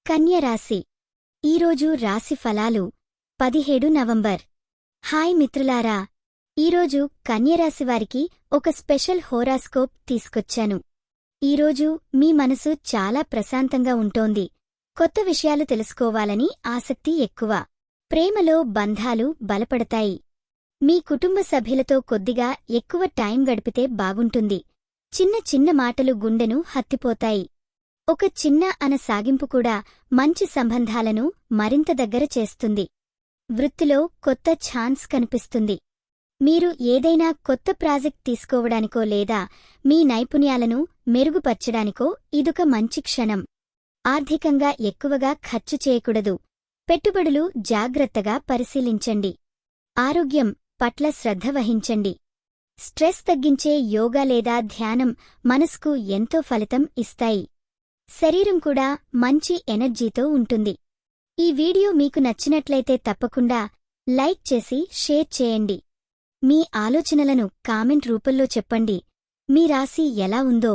కన్య రాశి ఈరోజు రాశి ఫలాలు 17 నవంబర్. హాయ్ మిత్రులారా, ఈరోజు కన్యరాశివారికి ఒక స్పెషల్ హోరాస్కోప్ తీసుకొచ్చాను. ఈరోజు మీ మనసు చాలా ప్రశాంతంగా ఉంటోంది. కొత్త విషయాలు తెలుసుకోవాలని ఆసక్తి ఎక్కువ. ప్రేమలో బంధాలు బలపడతాయి. మీ కుటుంబ సభ్యులతో కొద్దిగా ఎక్కువ టైం గడిపితే బాగుంటుంది. చిన్న చిన్న మాటలు గుండెను హత్తిపోతాయి. ఒక చిన్న సాగింపు కూడా మంచి సంబంధాలను మరింత దగ్గర చేస్తుంది. వృత్తిలో కొత్త ఛాన్స్ కనిపిస్తుంది. మీరు ఏదైనా కొత్త ప్రాజెక్ట్ తీసుకోవడానికో లేదా మీ నైపుణ్యాలను మెరుగుపర్చడానికో ఇదొక మంచి క్షణం. ఆర్థికంగా ఎక్కువగా ఖర్చు చేయకూడదు. పెట్టుబడులు జాగ్రత్తగా పరిశీలించండి. ఆరోగ్యం పట్ల శ్రద్ధ వహించండి. స్ట్రెస్ తగ్గించే యోగా లేదా ధ్యానం మనస్కు ఎంతో ఫలితం ఇస్తాయి. శరీరం కూడా మంచి ఎనర్జీతో ఉంటుంది. ఈ వీడియో మీకు నచ్చినట్లయితే తప్పకుండా లైక్ చేసి షేర్ చేయండి. మీ ఆలోచనలను కామెంట్ రూపంలో చెప్పండి. మీ రాశి ఎలా ఉందో,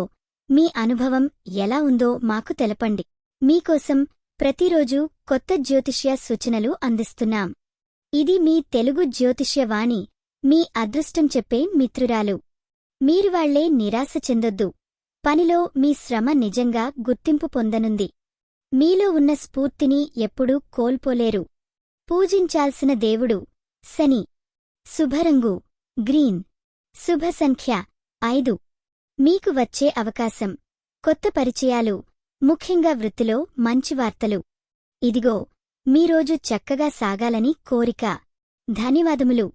మీ అనుభవం ఎలా ఉందో మాకు తెలపండి. మీకోసం ప్రతిరోజూ కొత్త జ్యోతిష్య సూచనలు అందిస్తున్నాం. ఇది మీ తెలుగు జ్యోతిష్య వాణి, మీ అదృష్టం చెప్పే మిత్రురాలు. మీరు వాళ్లే నిరాశ చెందొద్దు. పనిలో మీ శ్రమ నిజంగా గుర్తింపు పొందనుంది. మీలో ఉన్న స్ఫూర్తిని ఎప్పుడూ కోల్పోలేరు. పూజించాల్సిన దేవుడు శని. శుభరంగు గ్రీన్. శుభ సంఖ్య 5. మీకు వచ్చే అవకాశం కొత్త పరిచయాలు, ముఖ్యంగా వృత్తిలో మంచి వార్తలు. ఇదిగో మీ రోజు చక్కగా సాగాలని కోరిక. ధన్యవాదములు.